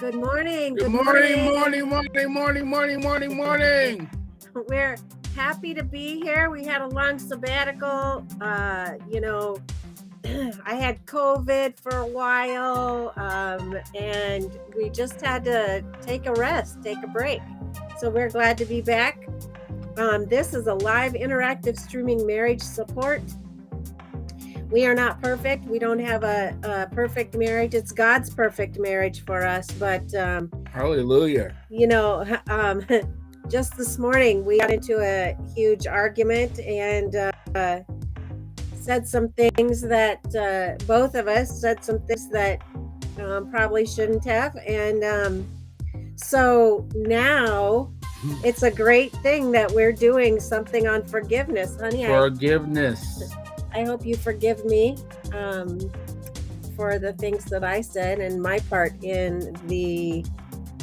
Good morning. Good morning. We're happy to be here. We had a long sabbatical. I had COVID for a while, and we just had to take a rest, take a break. So we're glad to be back. This is a live interactive streaming marriage support. We are not perfect. We don't have a perfect marriage. It's God's perfect marriage for us. But Hallelujah. Just this morning we got into a huge argument and said some things that both of us said some things that probably shouldn't have. And so now it's a great thing that we're doing something on forgiveness, honey. Forgiveness. I hope you forgive me for the things that I said and my part in the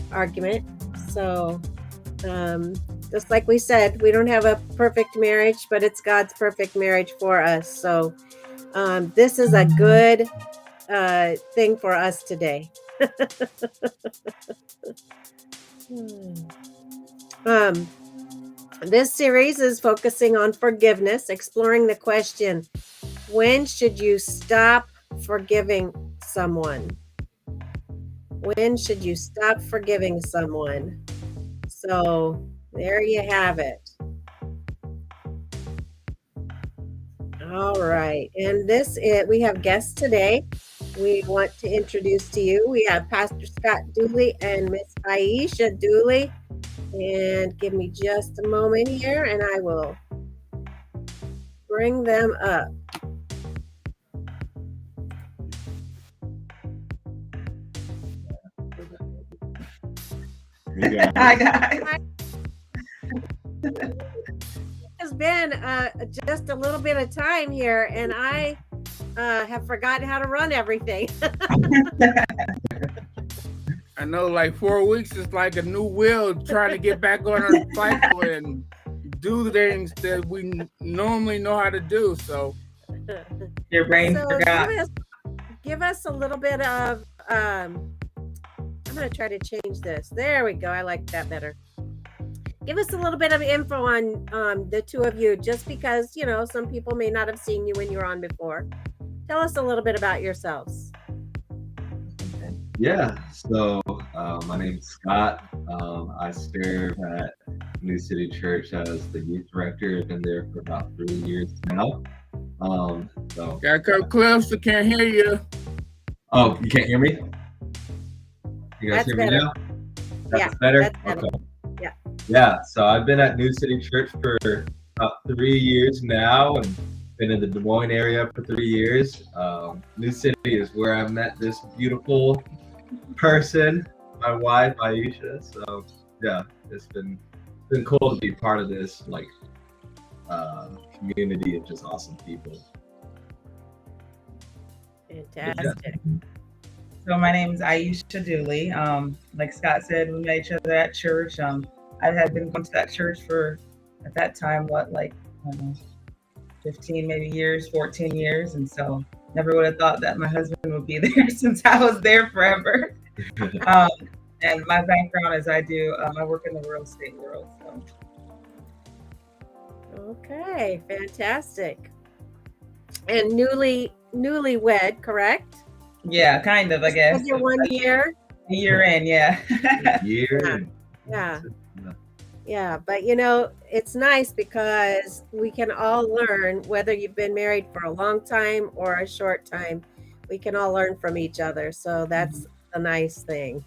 argument. So just like we said, we don't have a perfect marriage, but it's God's perfect marriage for us. So this is a good thing for us today. This series is focusing on forgiveness, exploring the question, when should you stop forgiving someone? When should you stop forgiving someone? So there you have it. All right. And we have guests today. We want to introduce to you. We have Pastor Scott Dooley and Miss Aisha Dooley. And give me just a moment here and I will bring them up. Hi guys. It's been just a little bit of time here and I have forgotten how to run everything. I know, like 4 weeks is like a new wheel trying to get back on our cycle and do things that we normally know how to do. So Your brain forgot. Give us a little bit of I'm going to try to change this. There we go. I like that better. Give us a little bit of info on the two of you, just because, some people may not have seen you when you were on before. Tell us a little bit about yourselves. Yeah, so my name's Scott. I serve at New City Church as the youth director. I've been there for about 3 years now. Gotta come closer, can't hear you. Oh, you can't hear me? You guys That's hear better. me now? That's Yeah, better? that's better. Okay. Yeah. Yeah, so I've been at New City Church for about 3 years now and been in the Des Moines area for 3 years. New City is where I met this beautiful person, my wife Aisha. So yeah, it's been cool to be part of this community of just awesome people. Fantastic. So my name is Aisha Dooley. Like Scott said, we met each other at church. I had been going to that church for, at that time, 15 maybe years, 14 years. And so never would have thought that my husband would be there since I was there forever. And my background is I work in the real estate world. So. Okay, fantastic. And newlywed, correct? Yeah, kind of, I guess. You're 1 year? A year in, yeah. Yeah, but it's nice because we can all learn, whether you've been married for a long time or a short time, we can all learn from each other. So that's a nice thing.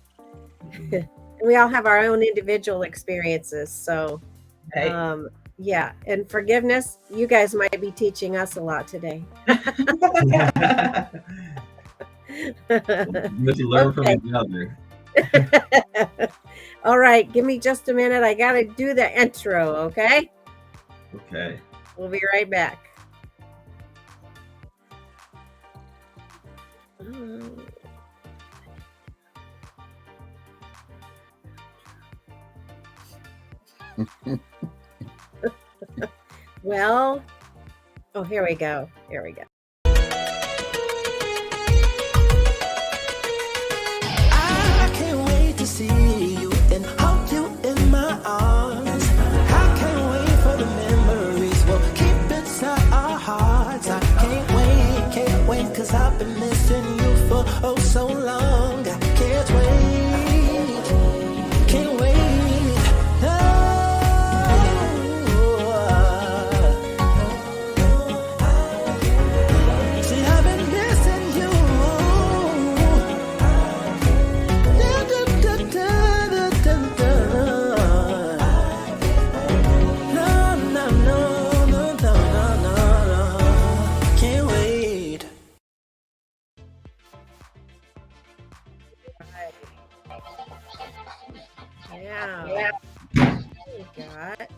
We all have our own individual experiences. So, yeah, and forgiveness, you guys might be teaching us a lot today. Let's learn from each other. All right, give me just a minute. I got to do the intro, okay? Okay. We'll be right back. Well, here we go. I can't wait been missing you for oh so long. I can't wait, can't wait. See, I've been missing you. No, no, no, no, no, no, no. Can't wait. Yeah. What you got?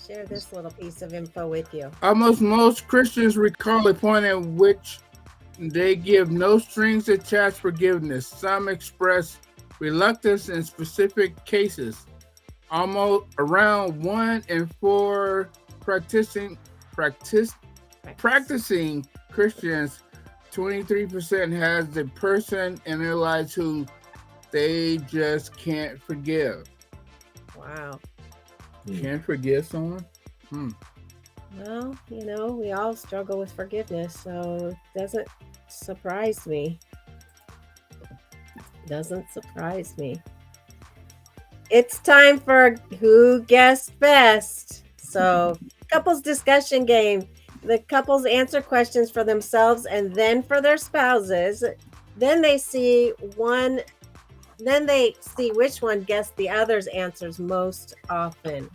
Share this little piece of info with you. Almost most Christians recall a point at which they give no strings attached forgiveness. Some express reluctance in specific cases. Almost around 1 in 4 practicing Christians, 23% has the person in their lives who they just can't forgive. Wow. Can't forgive someone? Well, we all struggle with forgiveness, so it doesn't surprise me. Doesn't surprise me. It's time for Who Guessed Best. So, couples discussion game. The couples answer questions for themselves and then for their spouses. Then they see which one guessed the other's answers most often.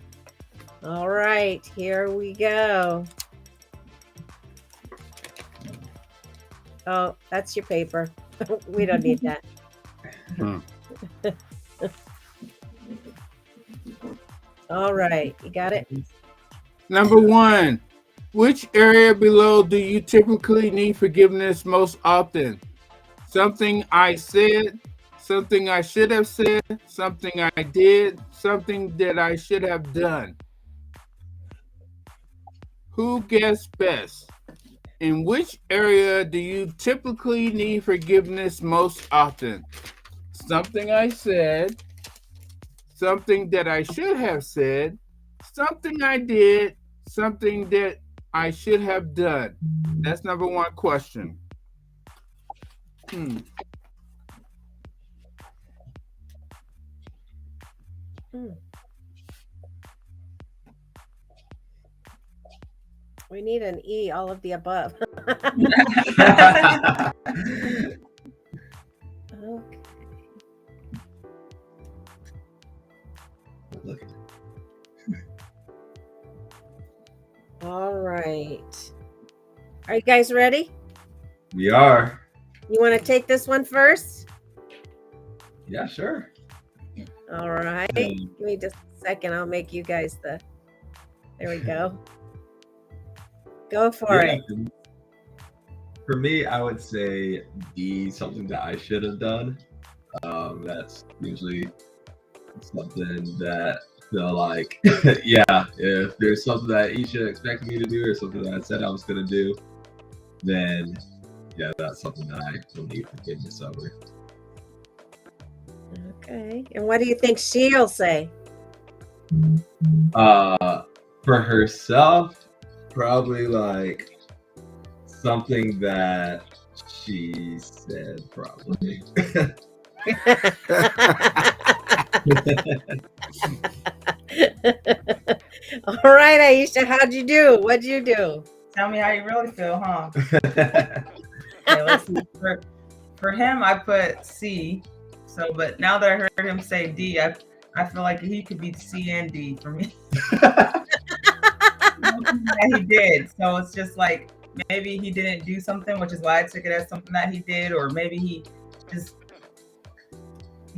All right, here we go. Oh, that's your paper. We don't need that. All right, you got it? Number 1, which area below do you typically need forgiveness most often? Something I said, something I should have said, something I did, something that I should have done. Who guessed best? In which area do you typically need forgiveness most often? Something I said, something that I should have said, something I did, something that I should have done. That's number 1 question. We need an E, all of the above. Okay. All right. Are you guys ready? We are. You want to take this one first? Yeah, sure. All right. Give me just a second. I'll make you guys there we go. Go for it. For me, I would say D, something that I should have done. That's usually something that I feel like, yeah, if there's something that he should expect me to do or something that I said I was going to do, then yeah, that's something that I will need forgiveness over. Okay. And what do you think she'll say? For herself, probably like something that she said, probably. All right, Aisha, how'd you do? What'd you do? Tell me how you really feel, huh? Okay, let's see. For him, I put C. So, but now that I heard him say D, I feel like he could be C and D for me. He did. So it's just like maybe he didn't do something, which is why I took it as something that he did, or maybe he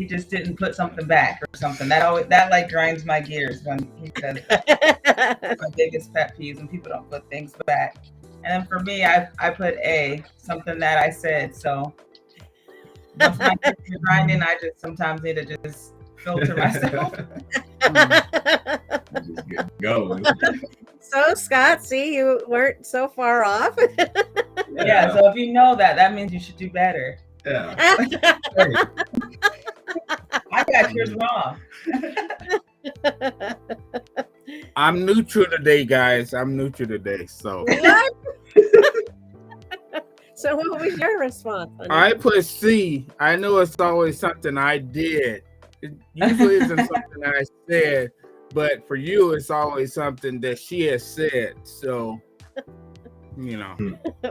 just didn't put something back or something. That like grinds my gears when he says that. My biggest pet peeves when people don't put things back. And then for me, I put A, something that I said. So once my gears are grinding, I just sometimes need to just filter myself. Just get going. So, Scott, see, you weren't so far off. Yeah, so if you know that, that means you should do better. Yeah. I got yours wrong. I'm neutral today, guys. I'm neutral today. So What? So what was your response? honey? I put C. I know it's always something I did. It usually isn't something I said, but for you, it's always something that she has said. So, you know.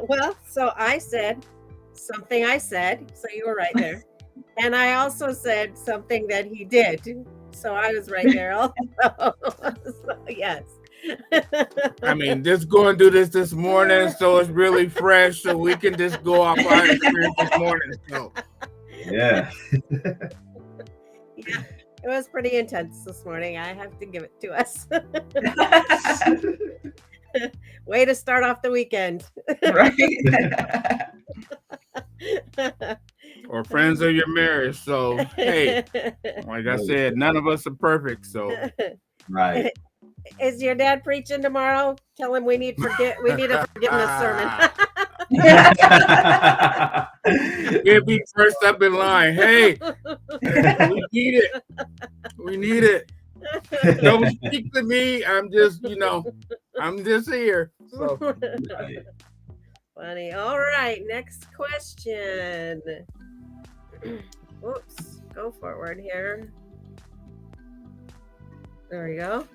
Well, so I said something I said, so you were right there. And I also said something that he did. So I was right there also. So, yes. I mean, just going through this morning, so it's really fresh, so we can just go off our experience this morning. So, Yeah. Yeah, it was pretty intense this morning. I have to give it to us. Way to start off the weekend. Right. or friends of your marriage. So, hey, like I said, none of us are perfect. So, Right. Is your dad preaching tomorrow? Tell him we need a forgiveness sermon. He'll be first up in line. Hey, we need it. We need it. Don't speak to me. I'm just here. So, Right. Funny. All right, next question. Whoops. Go forward here. There we go.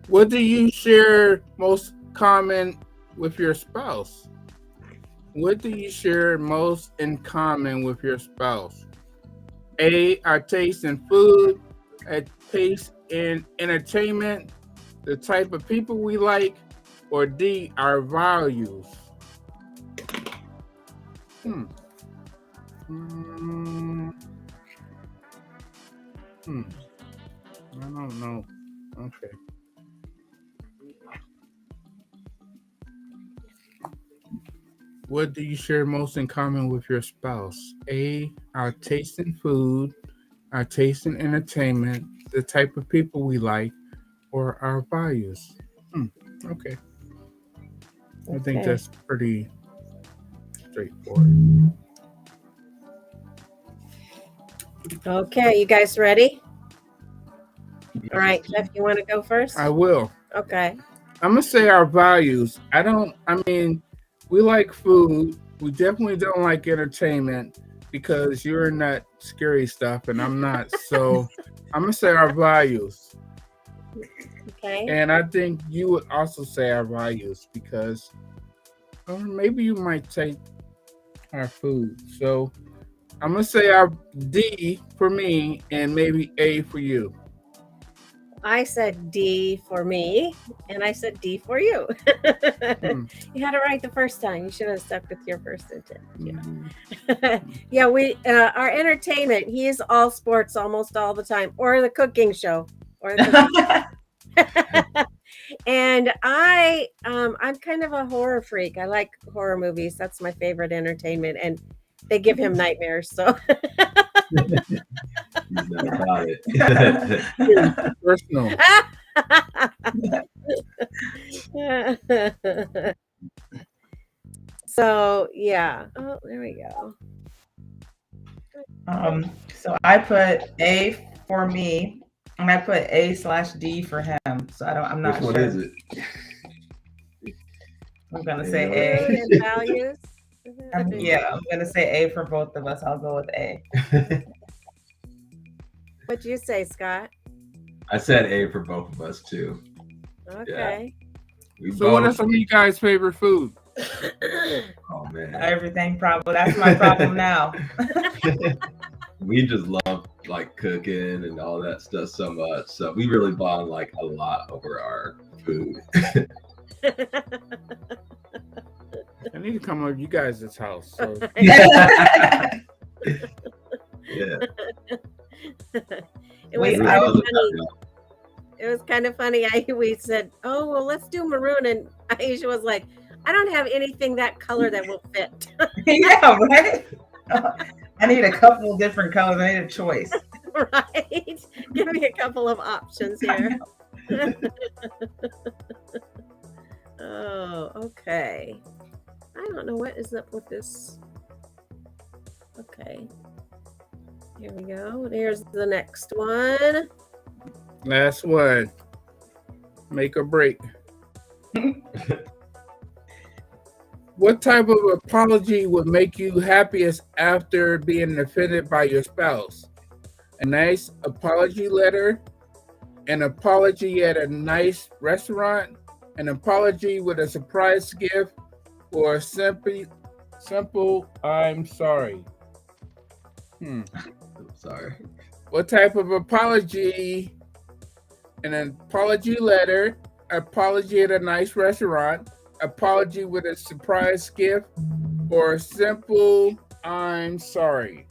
what do you share most common with your spouse? What do you share most in common with your spouse? A, our taste in food, a taste in entertainment, the type of people we like, or D, our values. I don't know. Okay. What do you share most in common with your spouse? A, our taste in food, our taste in entertainment, the type of people we like, or our values. Okay. I think Okay. that's pretty straightforward. Okay, you guys ready? All right, Jeff, you want to go first? I will. Okay. I'm gonna say our values. We like food. We definitely don't like entertainment because you're in that scary stuff and I'm not. So I'm gonna say our values. Okay. And I think you would also say our values because, or maybe you might take our food. So I'm gonna say our D for me and maybe A for you. I said D for me, and I said D for you. You had it right the first time. You should have stuck with your first intent. Yeah, we our entertainment. He is all sports almost all the time, or the cooking show, or the cooking And I'm kind of a horror freak. I like horror movies. That's my favorite entertainment, and they give him nightmares. So He's not about it. Personal. So yeah. Oh, there we go. So I put A for me, and I put A/D for him. So I'm not Which one sure. is it? I'm gonna say Food A. and values. Yeah, I'm gonna say A for both of us. I'll go with A. What'd you say, Scott? I said A for both of us too. Okay. We So what are both. some of you guys' favorite food? Oh man, Everything problem. That's my problem now. we just love like cooking and all that stuff so much. So we really bond like a lot over our food. I need to come over to you guys' house. So Yeah. It Wait, was I kind of was- funny. It was kind of funny. We said, "Oh well, let's do maroon," and Aisha was like, "I don't have anything that color that will fit." Yeah, right. I need a couple of different colors. I need a choice. Right? Give me a couple of options here. Oh, okay. I don't know what is up with this. Okay. Here we go. There's the next one. last one. Make or break. What type of apology would make you happiest after being offended by your spouse? A nice apology letter, an apology at a nice restaurant, an apology with a surprise gift, or a simple I'm sorry. I'm sorry. What type of apology? An apology letter, apology at a nice restaurant, apology with a surprise gift, or a simple I'm sorry.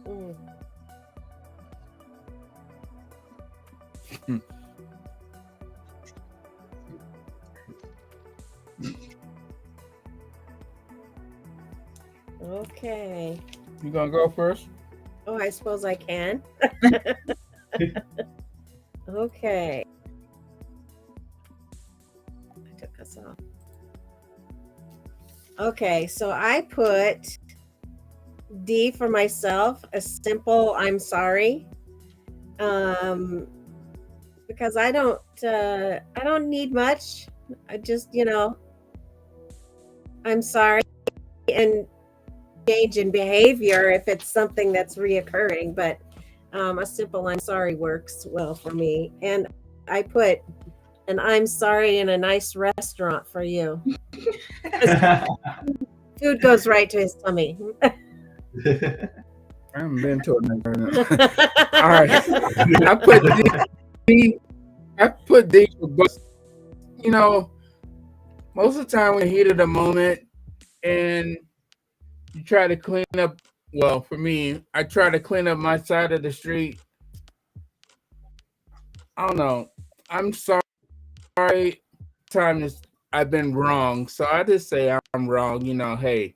Mm. Okay. You gonna go first? Oh, I suppose I can. Okay. I took us off. Okay, so I put D for myself, a simple I'm sorry. Because I don't need much. I just, I'm sorry, and change in behavior if it's something that's reoccurring, but a simple I'm sorry works well for me. And I put an I'm sorry in a nice restaurant for you. Food goes right to his tummy. I haven't been to it. All right. I put D for both. Most of the time when heat of the moment and you try to clean up, well, for me, I try to clean up my side of the street. I don't know. I'm sorry. I've been wrong. So I just say I'm wrong. Hey,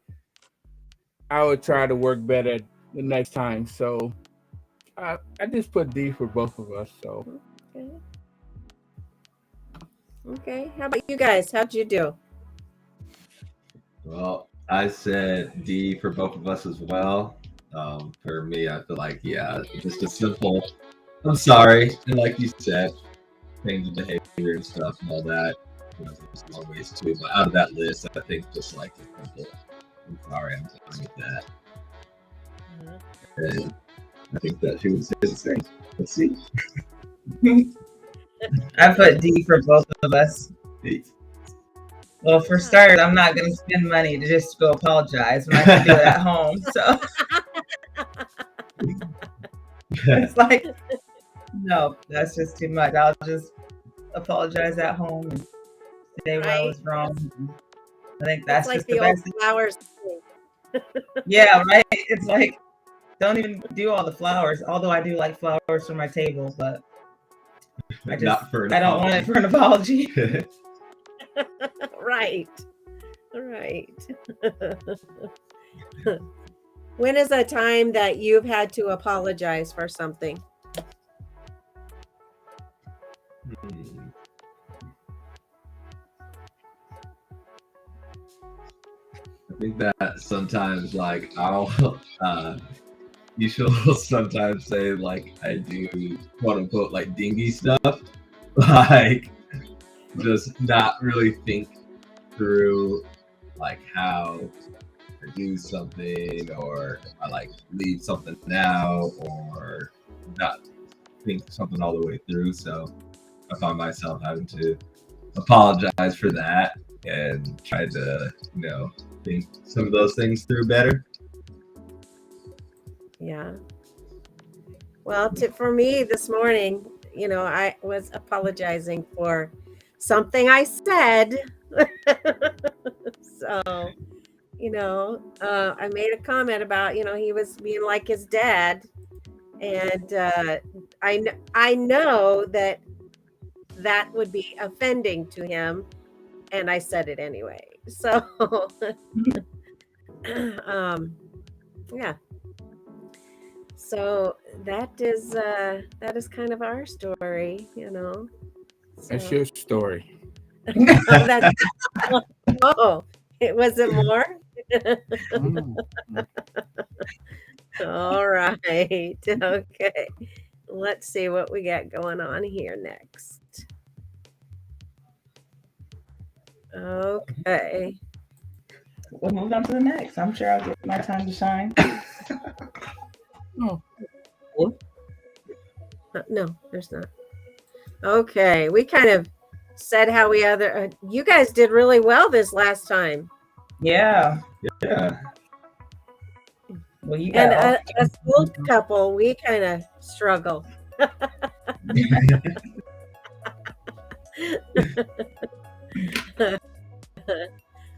I would try to work better the next time. So I just put D for both of us. So Okay. How about you guys? How'd you do? Well, I said D for both of us as well. For me, I feel like, just a simple I'm sorry. And like you said, change the behavior and stuff and all that. There's long ways too. But out of that list, I think just like a simple I'm sorry, I'm fine with that. And I think that she would say the same. Let's see. I put D for both of us. D. Well, for starters, I'm not going to spend money to just go apologize when I can do it at home. So it's like, no, that's just too much. I'll just apologize at home and say where I was wrong. I think that's like just the the old best thing. flowers. Yeah, right. It's like, don't even do all the flowers. Although I do like flowers for my table, but I don't want it for an apology. Right. When is a time that you've had to apologize for something? I think that sometimes, like, you should sometimes say, like, I do quote unquote like dingy stuff, like just not really think through like how I do something, or if I like leave something out, or not think something all the way through. So I found myself having to apologize for that and try to, think some of those things through better. Yeah. Well, for me this morning, I was apologizing for something I said. So, I made a comment about, he was being like his dad. And I know that would be offending to him. And I said it anyway. So, yeah. So that is kind of our story, So, that's your story. Oh, it wasn't more. All right. Okay. Let's see what we got going on here next. Okay. We'll move on to the next. I'm sure I'll get my time to shine. No. No, there's not. Okay. We kind of said how we you guys did really well this last time. Yeah. Yeah. Well, you And got a school couple, we kind of struggle.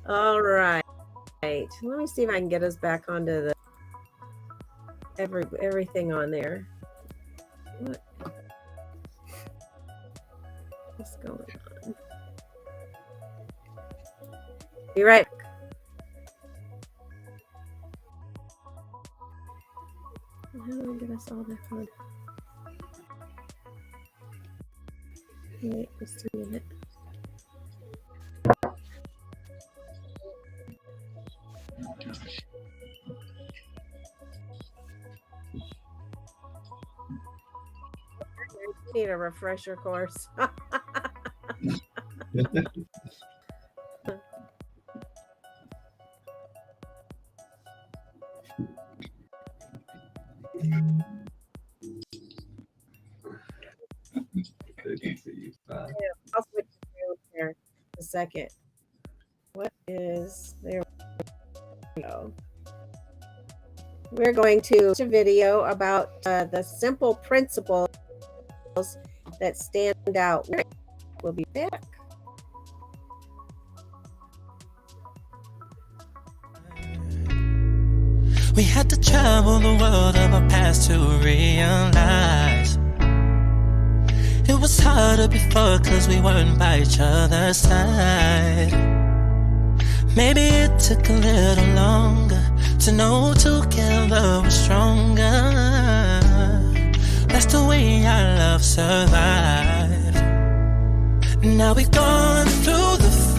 All right. Let me see if I can get us back onto the everything on there. What's going on? Be right back. How do I get us all back on? Wait just a minute. Need a refresher course. I'll switch to here a second. What is there? We go. We're going to watch a video about the simple principles that stand out. We'll be back. We had to travel the world of our past to realize it was harder before cause we weren't by each other's side. Maybe it took a little longer to know together we're stronger. That's the way our love survived. Now we've gone through the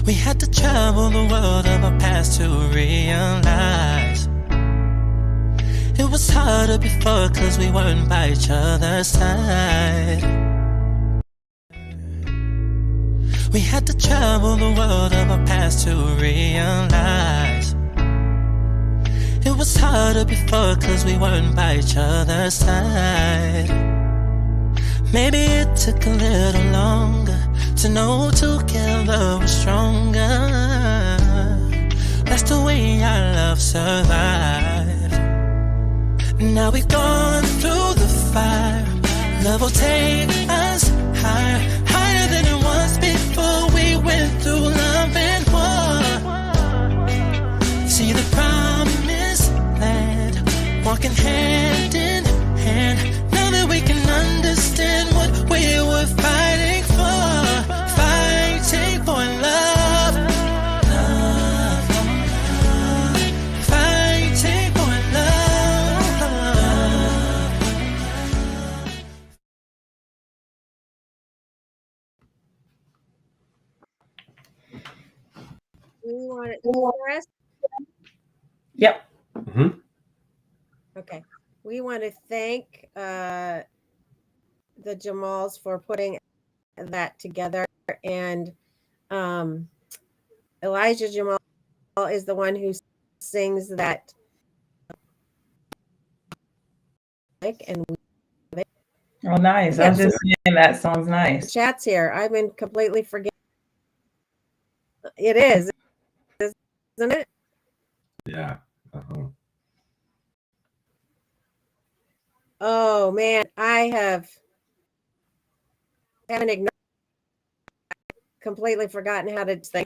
We had to travel the world of our past to realize it was harder before cause we weren't by each other's side. We had to travel the world of our past to realize it was harder before cause we weren't by each other's side. Maybe it took a little longer to know together we're stronger. That's the way our love survived. Now we've gone through the fire. Love will take us higher, higher than it was before we went through love and war. See the promised land, walking hand in hand. Now that we can understand what we were fighting for, fighting for love, love, fighting for love. We want it for us. Yep. Mhm. Okay. We want to thank the Jamals for putting that together. And Elijah Jamal is the one who sings that. And Oh, nice. I was just saying that sounds nice. chat's here. I've been completely forgetting. It is, isn't it? Yeah. Uh-huh. Oh man, I haven't ignored, completely forgotten how to say.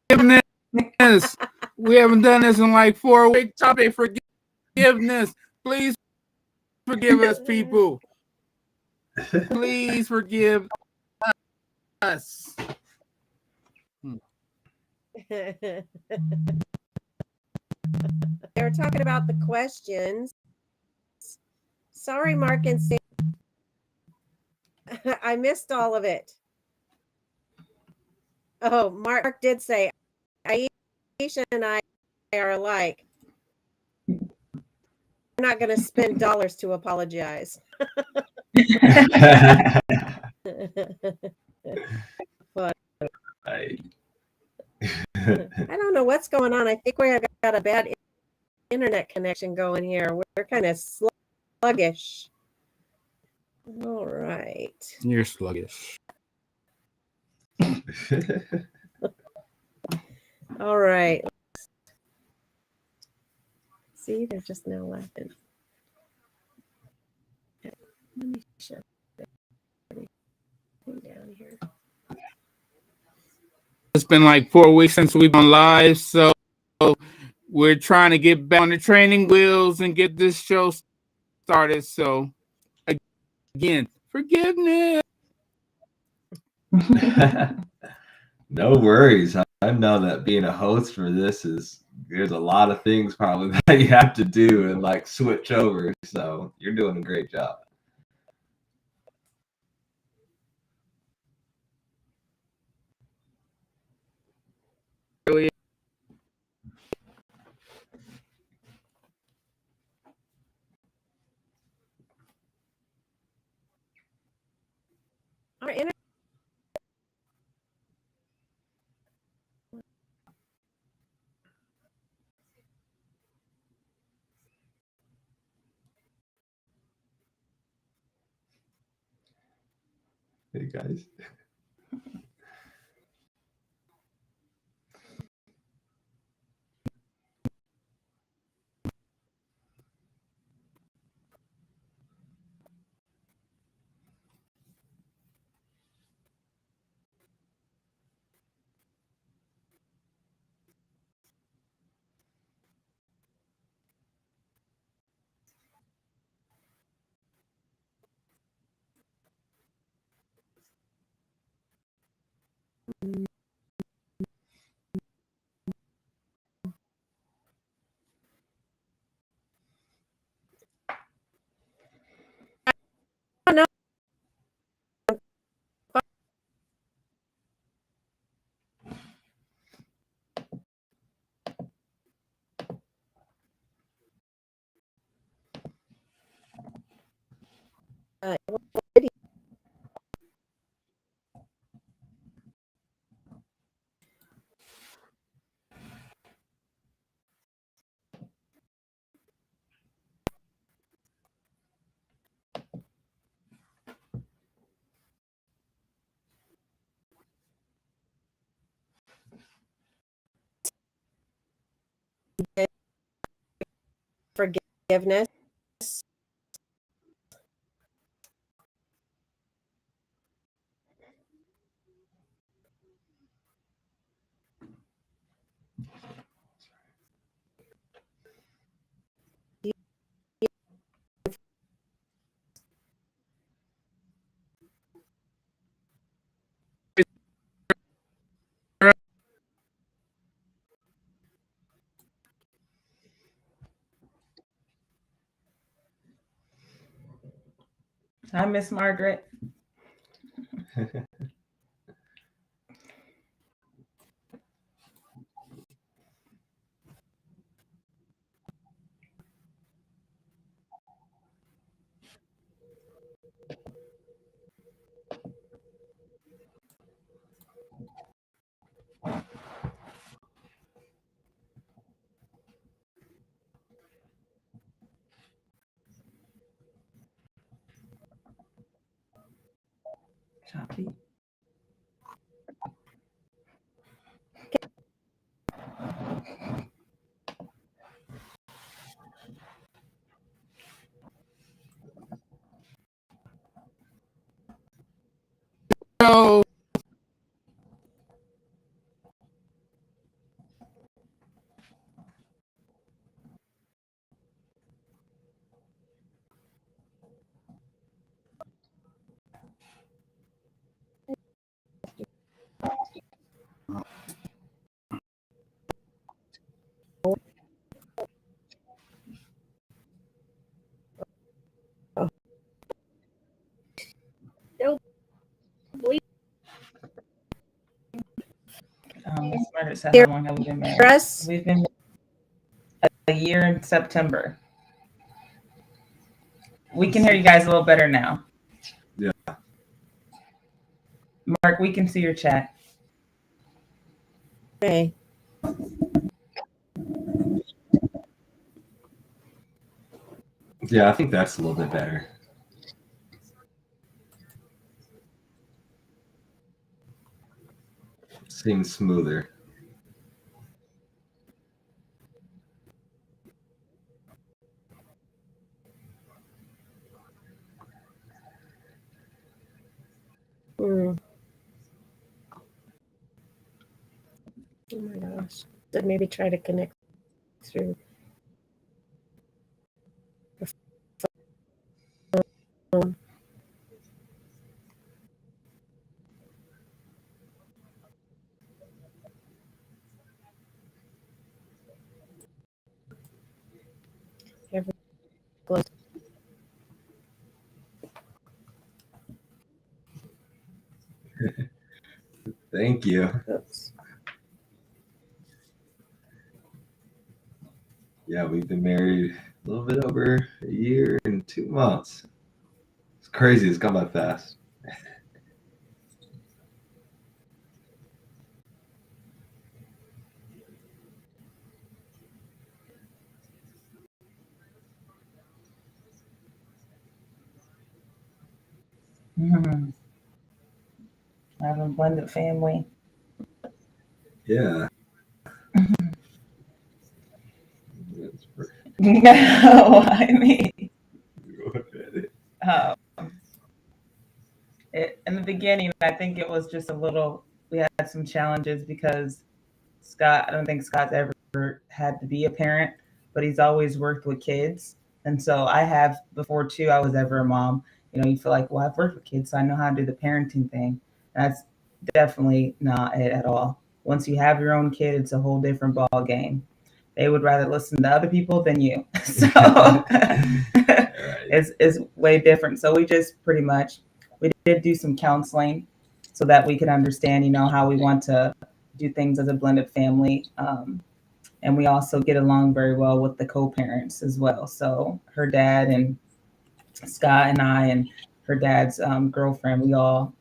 Forgiveness. We haven't done this in like 4 weeks. Topic forgiveness. Please forgive us, people. Please forgive us. They were talking about the questions. Sorry, Mark and Sam. I missed all of it. Oh, Mark did say Aisha and I are alike. We're not going to spend dollars to apologize. But I I don't know what's going on. I think we have got a bad internet connection going here. We're kind of sluggish. All right. You're sluggish. All right. See, they're just now laughing. Okay, let me shut everything down here. It's been like 4 weeks since we've been live, so we're trying to get back on the training wheels and get this show started. So, again, forgiveness. No worries. I know that being a host for this there's a lot of things probably that you have to do and like switch over. So you're doing a great job. Really. Our internet. Hey guys. No. Forgiveness. Hi, Miss Margaret. Choppy. So, Margaret said, how long have we been married? Us? We've been a year in September. We can hear you guys a little better now. Yeah. Mark, we can see your chat. Okay. Yeah, I think that's a little bit better. Seems smoother. Hmm. Oh my gosh. Did maybe try to connect through. Every close. Thank you. Oops. Yeah, we've been married a little bit over a year and 2 months. It's crazy. It's gone by fast. Mm-hmm. Having a blended family. Yeah. No, I mean, in the beginning, I think it was just a little, we had some challenges because Scott, I don't think Scott's ever had to be a parent, but he's always worked with kids. And so I have before too, I was ever a mom. You know, you feel like, well, I've worked with kids, so I know how to do the parenting thing. That's definitely not it at all. Once you have your own kid, it's a whole different ball game. They would rather listen to other people than you. So it's way different. So we just pretty much, we did do some counseling so that we could understand, you know, how we want to do things as a blended family. And we also get along very well with the co-parents as well. So her dad and Scott and I and her dad's girlfriend, we all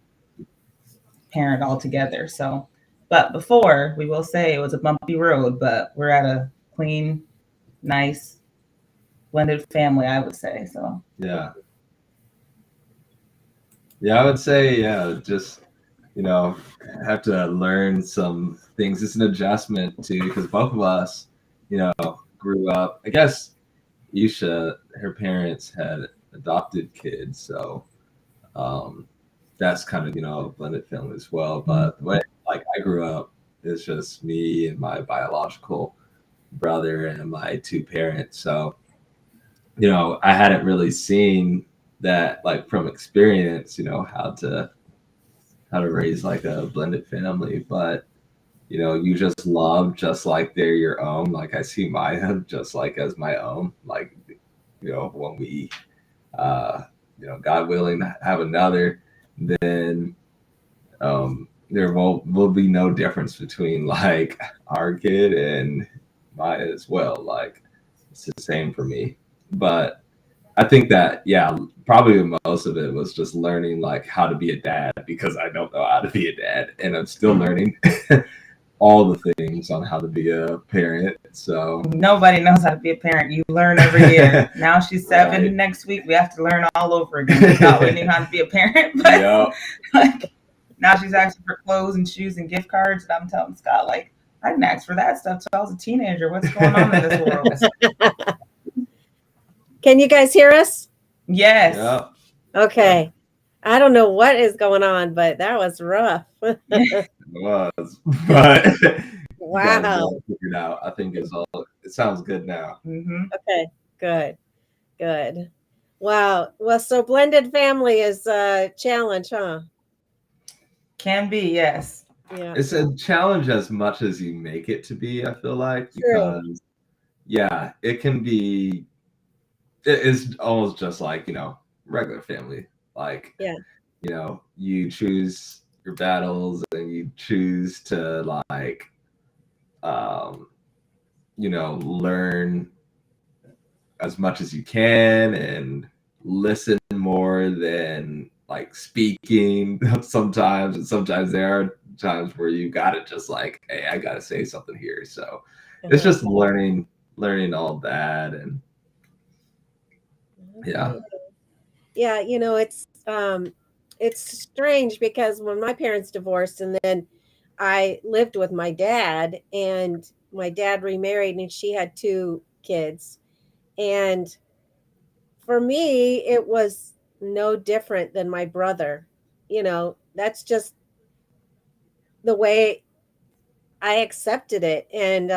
parent all together. So, but before, we will say it was a bumpy road, but we're at a clean, nice, blended family, I would say. So Yeah. Yeah, I would say, yeah, just, you know, have to learn some things. It's an adjustment too, because both of us, you know, grew up. I guess Isha, her parents had adopted kids, so that's kind of, you know, a blended family as well. But the way like I grew up, it's just me and my biological brother and my two parents. So, you know, I hadn't really seen that like from experience, you know, how to raise like a blended family. But you know, you just love just like they're your own. Like I see Maya just like as my own. Like, you know, when we you know, God willing have another, then there will be no difference between like our kid and Maya as well. Like it's the same for me. But I think that, yeah, probably most of it was just learning like how to be a dad because I don't know how to be a dad and I'm still learning all the things on how to be a parent. So nobody knows how to be a parent. You learn every year. Now she's 7. Right. Next week we have to learn all over again. We thought we knew how to be a parent, but yeah, like now she's asking for clothes and shoes and gift cards. And I'm telling Scott, like, I didn't ask for that stuff till I was a teenager. What's going on in this world? Can you guys hear us? Yes. yeah. Okay. I don't know what is going on, but that was rough. It was, but Wow. figured out. I think it's all. It sounds good now. Mm-hmm. Okay. Good. Wow. Well, so blended family is a challenge, huh? Can be, yes. Yeah. It's a challenge as much as you make it to be. I feel like True. because yeah, it can be. It is almost just like, you know, regular family. Like, Yeah. you know, you choose your battles and you choose to like learn as much as you can and listen more than like speaking sometimes. And sometimes there are times where you gotta just like, hey, I gotta say something here. So it's just learning all that. And yeah. Yeah, it's strange because when my parents divorced and then I lived with my dad, and my dad remarried and she had 2 kids. And for me, it was no different than my brother. That's just the way I accepted it. And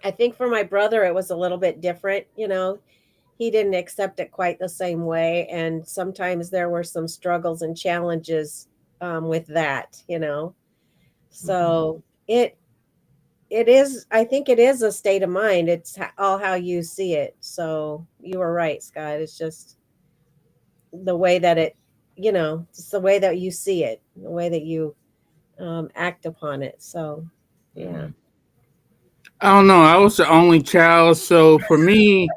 I think for my brother, it was a little bit different. He didn't accept it quite the same way. And sometimes there were some struggles and challenges with that. So it is, I think it is a state of mind. It's all how you see it. So you were right, Scott. It's just the way that it's the way that you see it, the way that you act upon it. So, yeah. I don't know. I was the only child, so for me,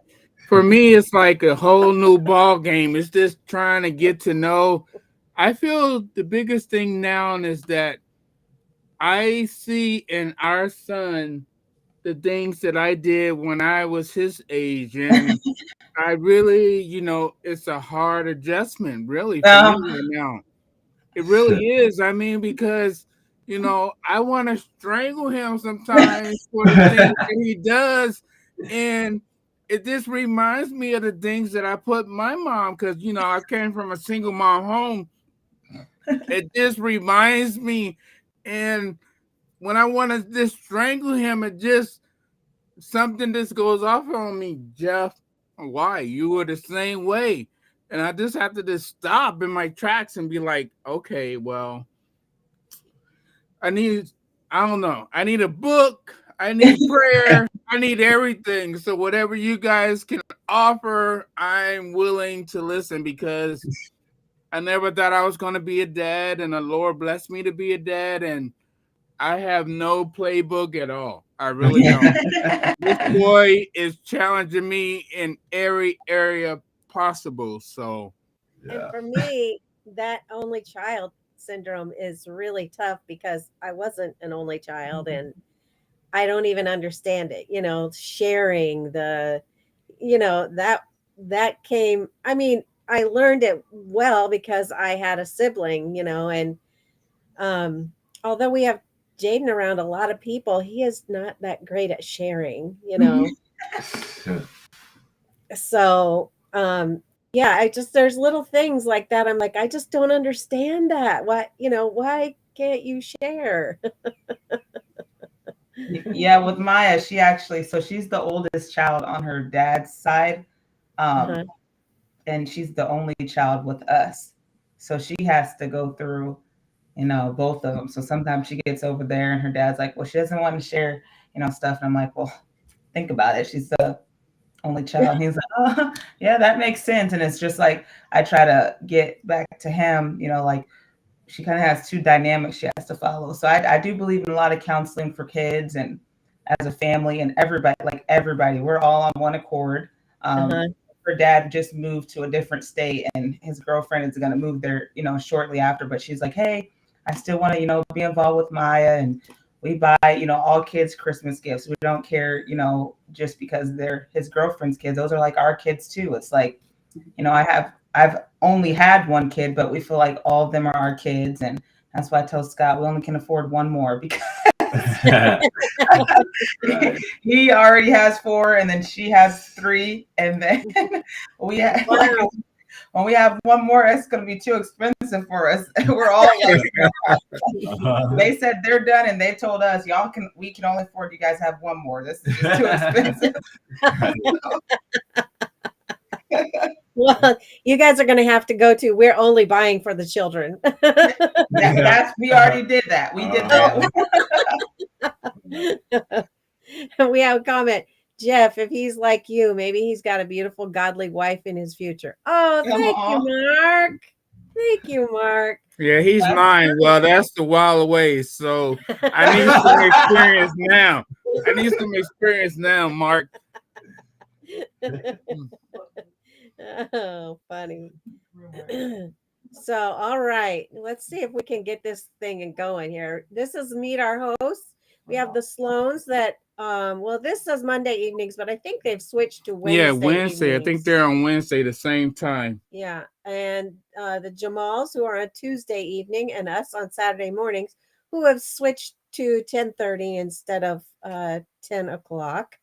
it's like a whole new ball game. It's just trying to get to know. I feel the biggest thing now is that I see in our son the things that I did when I was his age, and I really, it's a hard adjustment, really, for me right now. It really is. I mean, because I want to strangle him sometimes for the things that he does, and it just reminds me of the things that I put my mom, because I came from a single mom home. It just reminds me, and when I want to just strangle him, it just something just goes off on me. Jeff, why? You were the same way. And I just have to just stop in my tracks and be like, okay, well, I don't know. I need a book. I need prayer. I need everything. So whatever you guys can offer, I'm willing to listen, because I never thought I was going to be a dad, and the Lord blessed me to be a dad, and I have no playbook at all. I really don't. This boy is challenging me in every area possible. So, And for me, that only child syndrome is really tough because I wasn't an only child and I don't even understand it. Sharing that came, I mean, I learned it well because I had a sibling, and although we have Jaden around a lot of people, he is not that great at sharing. So, yeah, there's little things like that. I'm like, I just don't understand that. Why can't you share? Yeah, with Maya, she's the oldest child on her dad's side. And she's the only child with us. So she has to go through, both of them. So sometimes she gets over there and her dad's like, well, she doesn't want to share, stuff. And I'm like, well, think about it. She's the only child. And he's like, oh, yeah, that makes sense. And it's just like, I try to get back to him, like she kind of has 2 dynamics she has to follow. So I do believe in a lot of counseling for kids and as a family, and everybody, we're all on one accord. Her dad just moved to a different state and his girlfriend is going to move there, shortly after. But she's like, hey, I still want to, be involved with Maya. And we buy, all kids Christmas gifts. We don't care, just because they're his girlfriend's kids. Those are like our kids too. It's like, I've only had 1 kid, but we feel like all of them are our kids. And that's why I tell Scott, we only can afford 1 more because he already has 4 and then she has 3. And then we have, when we have 1 more, it's going to be too expensive for us. We're all like, they said they're done and they told us, we can only afford you guys have 1 more. This is just too expensive. Well, you guys are going to have to go to, we're only buying for the children. We already did that. We did that. We have a comment. Jeff, if he's like you, maybe he's got a beautiful, godly wife in his future. Oh, thank you, Mark. Thank you, Mark. Yeah, he's That's mine. Well, that's the wild ways. So I need some experience now. I need some experience now, Mark. Oh, funny. So, all right, let's see if we can get this thing and going here. This is Meet Our Hosts. We have the Sloans that, well, this says Monday evenings, but I think they've switched to Wednesday. Yeah, Wednesday. I think evenings. they're on Wednesday the same time. Yeah, and the Jamals who are on Tuesday evening, and us on Saturday mornings, who have switched to 10:30 instead of 10 o'clock.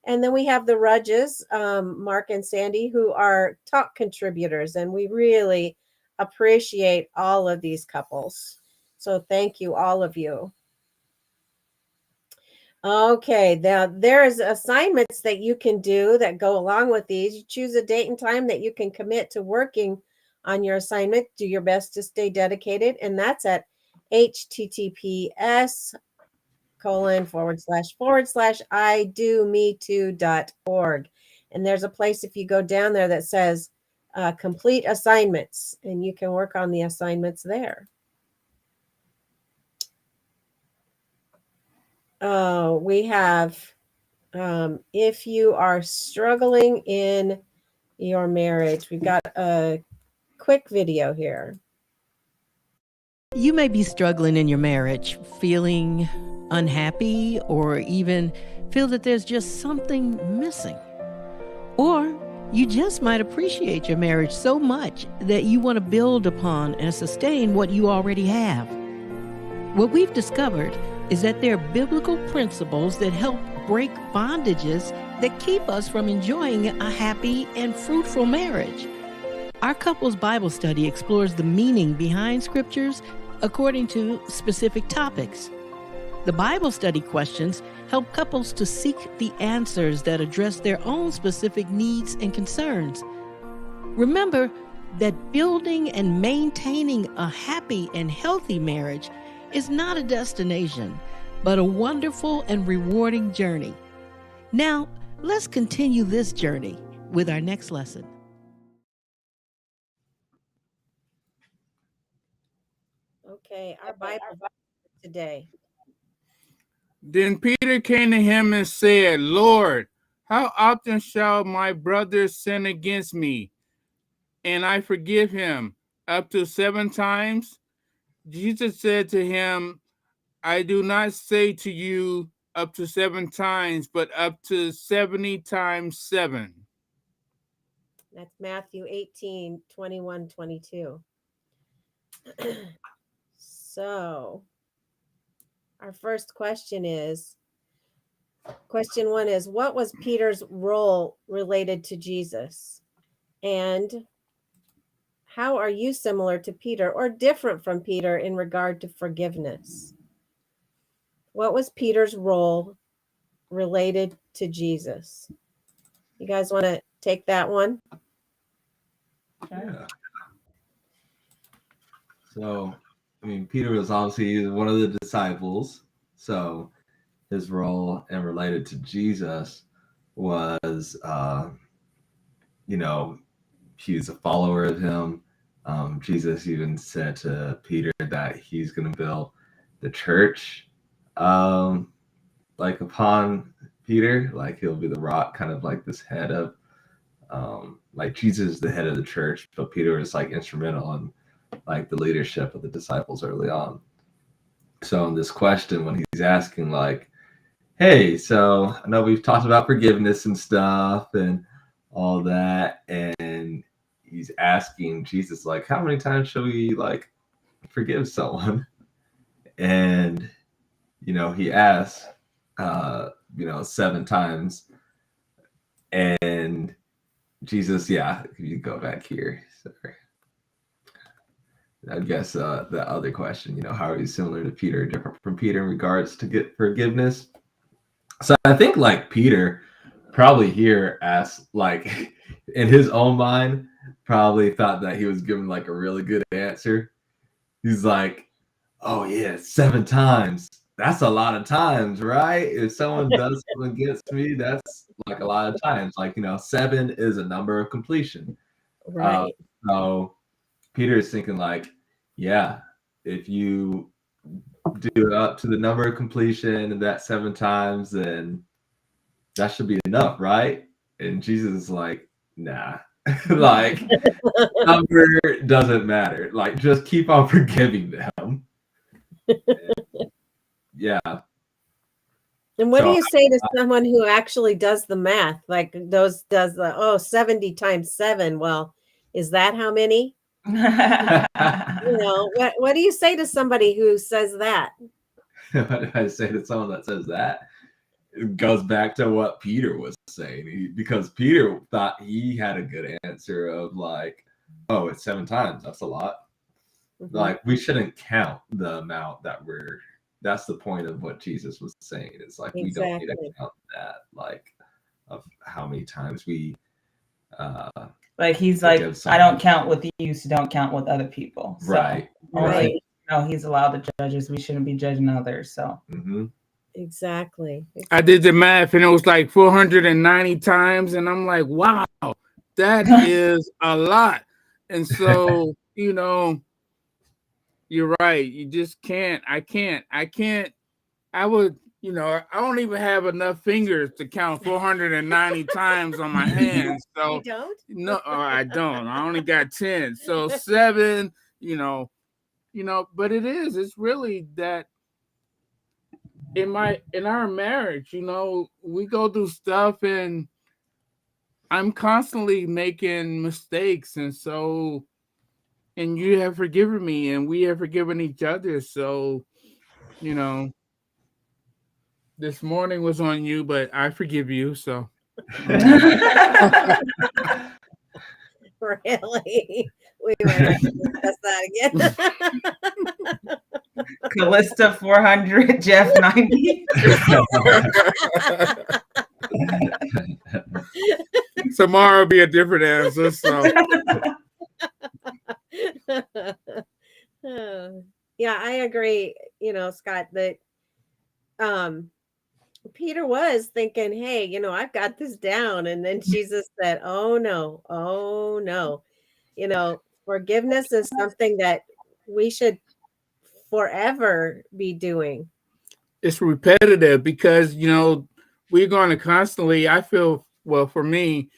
And then we have the Rudges, Mark and Sandy, who are talk contributors, and we really appreciate all of these couples. So thank you, all of you. Okay, now there's assignments that you can do that go along with these. You choose a date and time that you can commit to working on your assignment. Do your best to stay dedicated, and that's at https:// and there's a place if you go down there that says complete assignments, and you can work on the assignments there. We have if you are struggling in your marriage, we've got a quick video here. You may be struggling in your marriage, feeling unhappy, or even feel that there's just something missing. Or you just might appreciate your marriage so much that you want to build upon and sustain what you already have. What we've discovered is that there are biblical principles that help break bondages that keep us from enjoying a happy and fruitful marriage. Our couples Bible study explores the meaning behind scriptures according to specific topics. The Bible study questions help couples to seek the answers that address their own specific needs and concerns. Remember that building and maintaining a happy and healthy marriage is not a destination, but a wonderful and rewarding journey. Now, let's continue this journey with our next lesson. Okay, our Bible today. Then Peter came to him and said, Lord, how often shall my brother sin against me, and I forgive him? Up to 7 times? Jesus said to him, I do not say to you up to 7 times, but up to 70 times 7. That's Matthew 18:21-22. So our first question is, question 1 is, what was Peter's role related to Jesus? And how are you similar to Peter or different from Peter in regard to forgiveness? What was Peter's role related to Jesus? You guys want to take that one? Yeah. So, I mean, Peter was obviously one of the disciples. So his role and related to Jesus was, he's a follower of him. Jesus even said to Peter that he's going to build the church, like upon Peter, like he'll be the rock, kind of like this head of, like Jesus is the head of the church, but Peter is like instrumental in like the leadership of the disciples early on. So in this question, when he's asking like, hey, so I know we've talked about forgiveness and stuff and all that, and he's asking Jesus, like, how many times should we like forgive someone? And, he asks, 7 times. And Jesus, you go back here. Sorry. I guess the other question, how are you similar to Peter, different from Peter in regards to get forgiveness? So I think like Peter probably here asked, like in his own mind, probably thought that he was giving like a really good answer. He's like, oh yeah, 7 times. That's a lot of times, right? If someone does something against me, that's like a lot of times. Like, 7 is a number of completion. Right. So Peter is thinking like, yeah, if you do it up to the number of completion and that 7 times, then that should be enough, right? And Jesus is like, nah, like number doesn't matter. Like, just keep on forgiving them. Yeah. And what do So you say to someone who actually does the math? Like does the 70 times 7. Well, is that how many? You know, what do you say to somebody who says that? what did I say to someone that says that? It goes back to what Peter was saying, because Peter thought he had a good answer of like, oh, it's 7 times. That's a lot. Like, we shouldn't count the amount that we're. That's the point of what Jesus was saying. It's like we don't need to count that, like, of how many times we. Like he's like, I don't count with you, so don't count with other people. So Right. Only, he's allowed to judge us. We shouldn't be judging others. So. Exactly. I did the math and it was like 490 times. And I'm like, wow, that is a lot. And so, you know, you're right. You just can't. I would, you know, I don't even have enough fingers to count 490 times on my hands. So, you don't? No, I don't. I only got 10. So 7, you know, but it's really that in our marriage, you know, we go through stuff and I'm constantly making mistakes. And so, and you have forgiven me and we have forgiven each other. So, you know, this morning was on you, but I forgive you. So, really, we might have to discuss that again. Callista 400, Jeff 90. Tomorrow will be a different answer. So. Yeah, I agree. You know, Scott, that Peter was thinking, hey, you know, I've got this down. And then Jesus said, oh no. You know, forgiveness is something that we should forever be doing. It's repetitive because, you know, we're going to constantly, I feel, well, for me,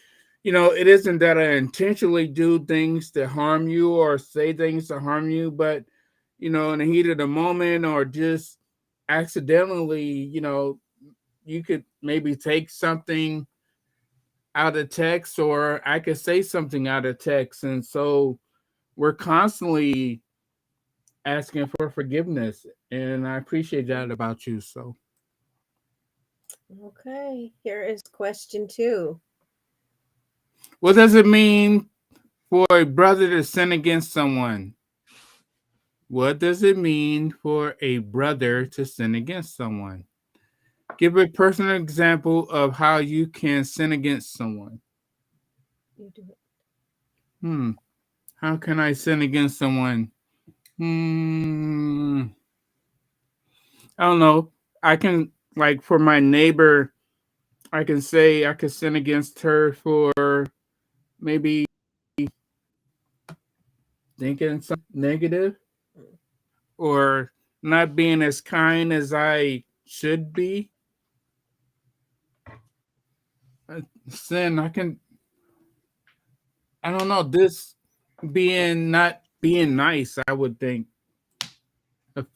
you know, it isn't that I intentionally do things to harm you or say things to harm you, but, you know, in the heat of the moment or just accidentally, you know, you could maybe take something out of text or I could say something out of text. And so we're constantly asking for forgiveness. And I appreciate that about you. So. Okay, here is question 2. What does it mean for a brother to sin against someone? What does it mean for a brother to sin against someone? Give a personal example of how you can sin against someone. You do it. How can I sin against someone? I don't know. I can, like, for my neighbor, I can say I could sin against her for maybe thinking something negative or not being as kind as I should be. Sin, I don't know, this not being nice, I would think,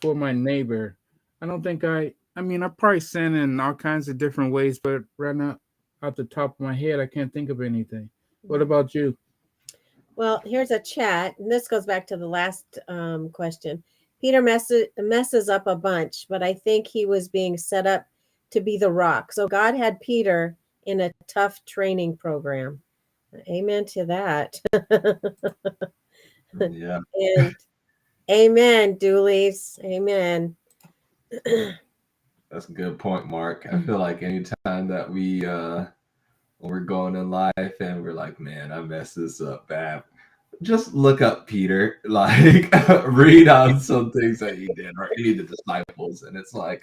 for my neighbor. I don't think I probably sin in all kinds of different ways, but right now, off the top of my head, I can't think of anything. What about you? Well, here's a chat, and this goes back to the last question. Peter messes up a bunch, but I think he was being set up to be the rock. So God had Peter in a tough training program. Amen to that. Yeah. And amen, Doolies. Amen. That's a good point, Mark. I feel like anytime that we're going in life and we're like, man, I messed this up bad, just look up Peter, like read on some things that he did or any of the disciples, and it's like,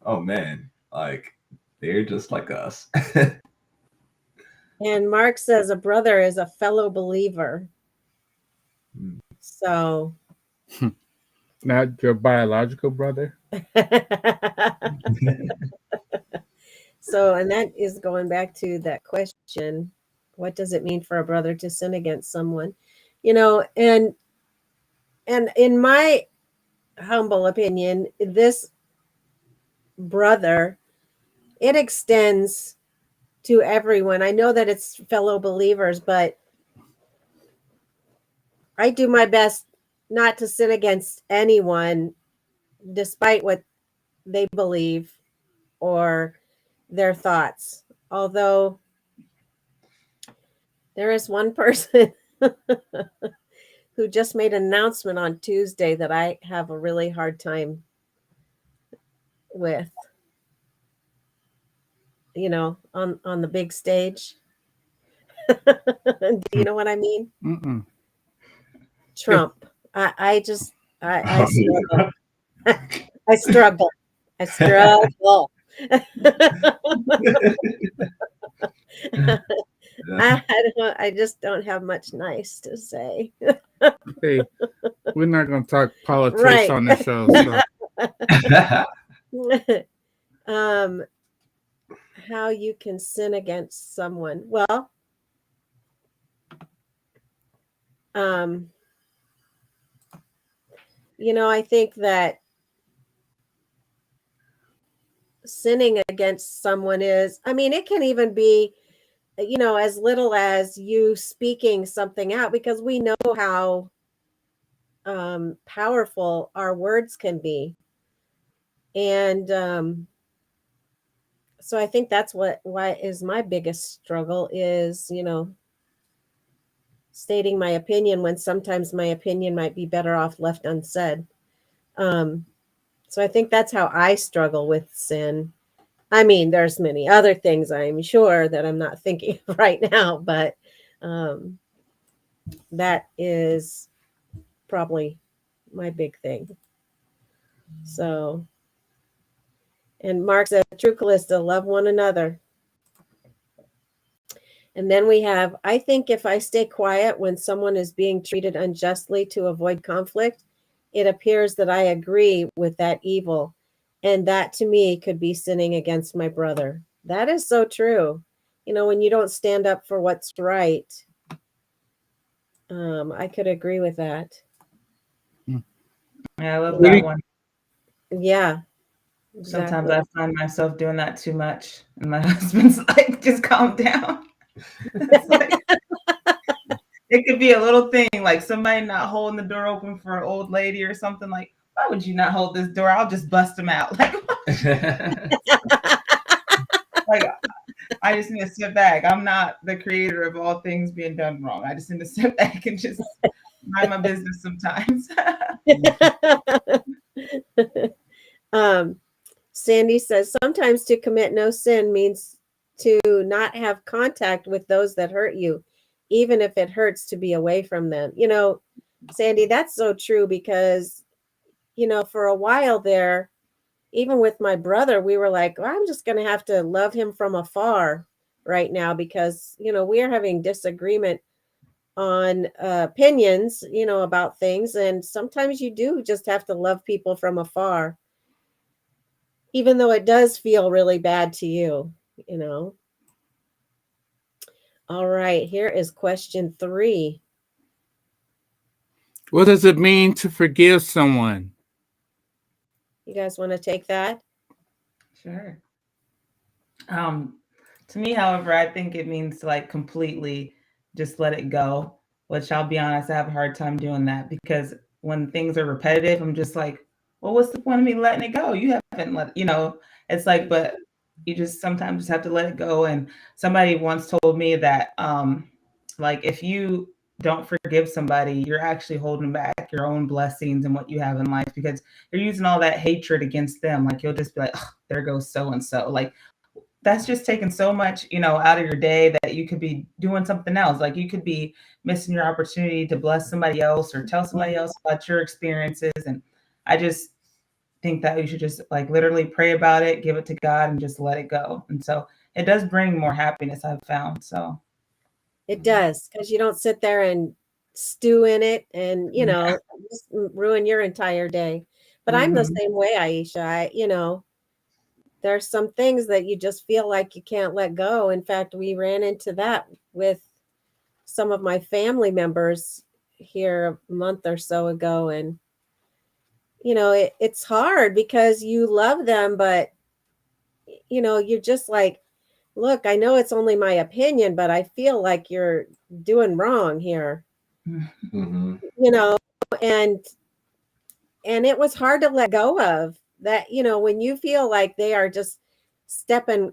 oh man, like they're just like us. And Mark says a brother is a fellow believer. So Not your biological brother. so, and that is going back to that question, what does it mean for a brother to sin against someone? You know, and in my humble opinion, this brother, it extends to everyone. I know that it's fellow believers, but I do my best not to sin against anyone despite what they believe or their thoughts. Although there is one person who just made an announcement on Tuesday that I have a really hard time with, you know, on the big stage. Do you know what I mean? Mm-mm. Trump. I just I struggle. I struggle. I struggle. I just don't have much nice to say. Hey, we're not going to talk politics Right. on the show. So. How you can sin against someone. Well, you know, I think that sinning against someone is, I mean, it can even be, you know, as little as you speaking something out, because we know how powerful our words can be. And so I think that's why is my biggest struggle is, you know, stating my opinion when sometimes my opinion might be better off left unsaid. So I think that's how I struggle with sin. I mean, there's many other things I'm sure that I'm not thinking of right now, but that is probably my big thing. So, and Mark said, True Callista, love one another. And then we have, I think if I stay quiet when someone is being treated unjustly to avoid conflict, it appears that I agree with that evil. And that to me could be sinning against my brother. That is so true. You know, when you don't stand up for what's right, I could agree with that. Yeah, I love that one. Yeah. Sometimes I find myself doing that too much. And my husband's like, just calm down. Like, it could be a little thing, like somebody not holding the door open for an old lady or something. Like, why would you not hold this door? I'll just bust them out. Like, like I just need to sit back. I'm not the creator of all things being done wrong. I just need to sit back and just mind my business sometimes. Sandy says, sometimes to commit no sin means to not have contact with those that hurt you, even if it hurts to be away from them. You know, Sandy, that's so true because, you know, for a while there, even with my brother, we were like, well, I'm just going to have to love him from afar right now because, you know, we are having disagreement on opinions, you know, about things. And sometimes you do just have to love people from afar, even though it does feel really bad to you, you know. All right, here is question 3. What does it mean to forgive someone? You guys want to take that? Sure. To me, however, I think it means to like completely just let it go, which I'll be honest, I have a hard time doing that because when things are repetitive, I'm just like, well, what's the point of me letting it go? You haven't let, you know, it's like, but you just sometimes just have to let it go. And somebody once told me that, like, if you don't forgive somebody, you're actually holding back your own blessings and what you have in life because you're using all that hatred against them. Like, you'll just be like, oh, there goes so-and-so. Like, that's just taking so much, you know, out of your day that you could be doing something else. Like you could be missing your opportunity to bless somebody else or tell somebody else about your experiences. And I just think that you should just like literally pray about it, give it to God and just let it go. And so it does bring more happiness, I've found. So it does, because you don't sit there and stew in it and, just ruin your entire day. But I'm the same way, Aisha. There's some things that you just feel like you can't let go. In fact, we ran into that with some of my family members here a month or so ago. And, it's hard because you love them, but, you're just like, look, I know it's only my opinion, but I feel like you're doing wrong here, Mm-hmm. and it was hard to let go of that, when you feel like they are just stepping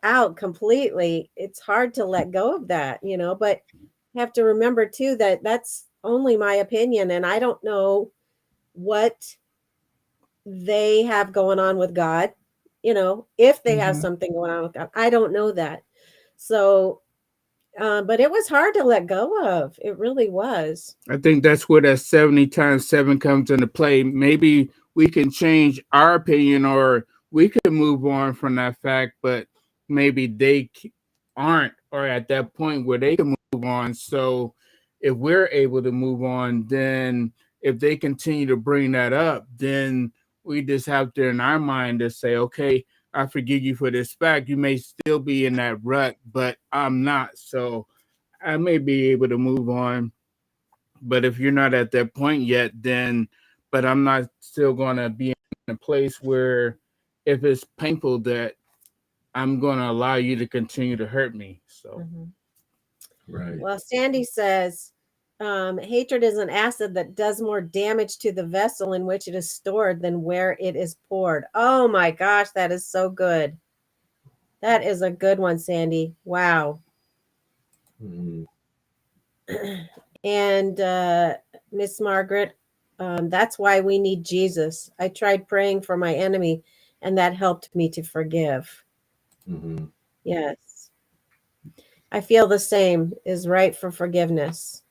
out completely, it's hard to let go of that, but you have to remember too that that's only my opinion, and I don't know what they have going on with God, if they have something going on with God. I don't know that. So, but it was hard to let go of. It really was. I think that's where that 70 times 7 comes into play. Maybe we can change our opinion or we can move on from that fact, but maybe they aren't or at that point where they can move on. So if we're able to move on, then if they continue to bring that up, then we just have to, in our mind, to say, okay, I forgive you for this fact. You may still be in that rut, but I'm not. So I may be able to move on. But if you're not at that point yet, then, but I'm not still going to be in a place where if it's painful that I'm going to allow you to continue to hurt me. So, Right. Well, Sandy says, hatred is an acid that does more damage to the vessel in which it is stored than where it is poured. Oh my gosh, that is so good. That is a good one, Sandy. Wow. Mm-hmm. And Miss Margaret, that's why we need Jesus. I tried praying for my enemy, and that helped me to forgive. Mm-hmm. Yes. I feel the same is right for forgiveness.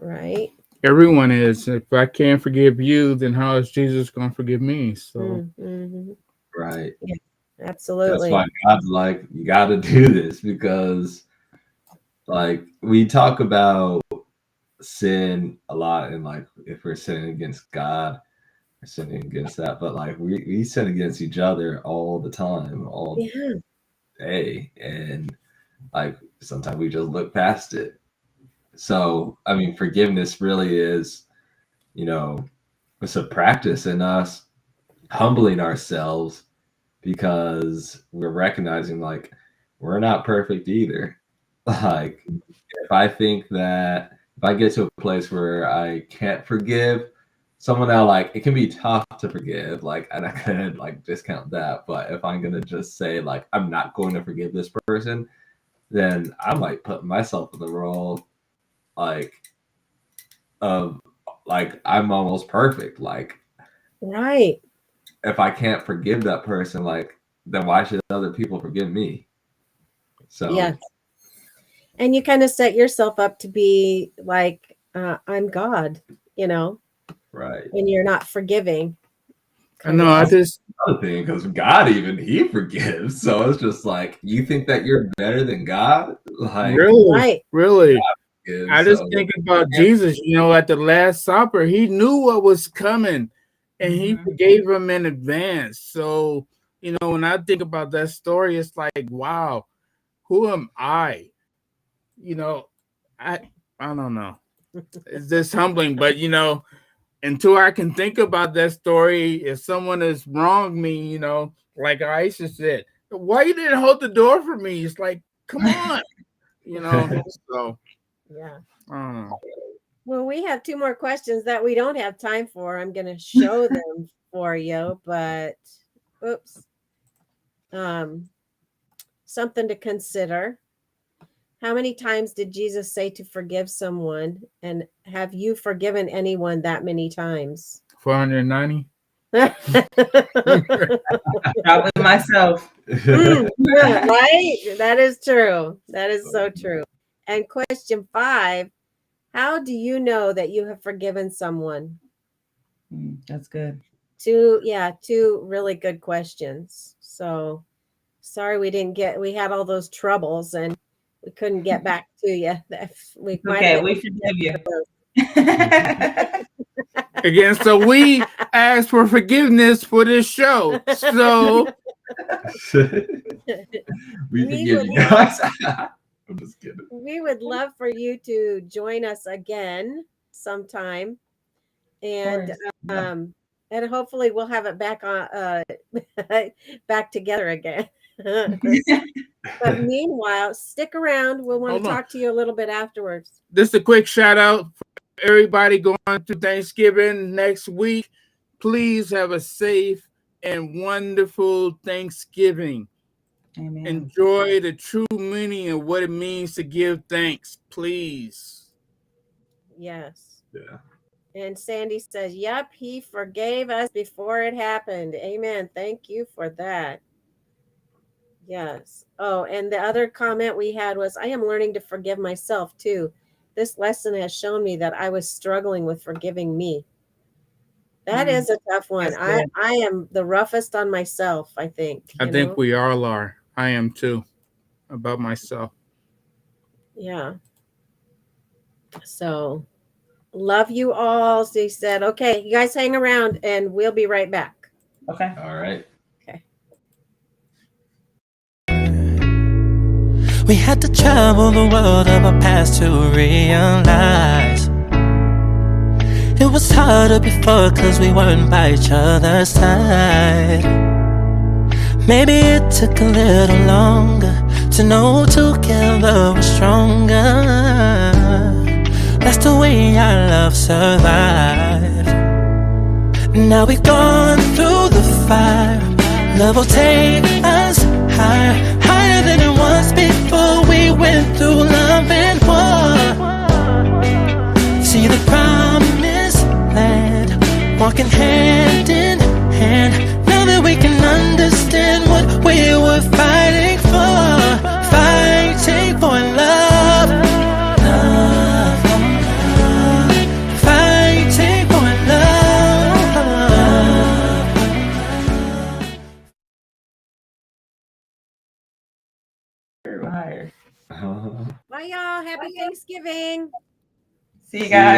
Right? everyone is. If I can't forgive you, then how is Jesus going to forgive me? So, Mm-hmm. Right. Yeah, That's absolutely. why God's like, you got to do this because, like, we talk about sin a lot, and like, if we're sinning against God, we're sinning against that, but like, we sin against each other all the time, all Yeah. day, and like, sometimes we just look past it. So, I mean, forgiveness really is, it's a practice in us humbling ourselves because we're recognizing like we're not perfect either. Like if I think that if I get to a place where I can't forgive someone that like it can be tough to forgive, like I'm not gonna like discount that. But if I'm gonna just say like I'm not going to forgive this person, then I might put myself in the role like of like I'm almost perfect. Like Right. if I can't forgive that person, like then why should other people forgive me? So Yes. And you kind of set yourself up to be like, I'm God, right. when you're not forgiving. I know I just, Another thing, because God even he forgives. So it's just like you think that you're better than God? Like Right. really, I just so think about Jesus, at the Last Supper, he knew what was coming and he forgave him in advance. So, when I think about that story, it's like, wow, who am I? I don't know. It's just humbling, but until I can think about that story, if someone has wronged me, like Aisha said, why you didn't hold the door for me? It's like, come on, so Yeah. I don't know. Well, we have two more questions that we don't have time for. I'm going to show them for you, but oops. Something to consider. How many times did Jesus say to forgive someone? And have you forgiven anyone that many times? 490. Probably myself. Yeah, right? That is true. That is so true. And question 5, how do you know that you have forgiven someone? That's good. Two really good questions. So sorry we had all those troubles, and we couldn't get back to you. We might Okay, have we been- forgive you. Again, so we asked for forgiveness for this show. So we We forgive would you guys. I'm just kidding. we would love for you to join us again sometime, and course, yeah. and hopefully we'll have it back on back together again. But meanwhile, stick around. We'll want Hold to on. talk to you a little bit afterwards. Just a quick shout out for everybody going through Thanksgiving next week. Please have a safe and wonderful Thanksgiving. Amen. Enjoy the true meaning of what it means to give thanks, please. Yes. Yeah. And Sandy says, "Yep, he forgave us before it happened." Amen. Thank you for that. Yes. Oh, and the other comment we had was, "I am learning to forgive myself too. This lesson has shown me that I was struggling with forgiving me." That Mm. is a tough one. That's I good. I am the roughest on myself, I think. I you think know? we all are. I am too, about myself. Yeah. So love you all. So he said, okay, you guys hang around and we'll be right back. Okay. All right. We had to travel the world of our past to realize it was harder before cause we weren't by each other's side. Maybe it took a little longer to know together we're stronger. That's the way our love survived. Now we've gone through the fire. Love will take us higher, higher than it was before we went through love and war. See the promised land, walking hand in hand. Now that we can understand what we were fighting for, fighting for love, love, fighting for Higher. Bye, y'all. Happy Thanksgiving. See you See ya. guys.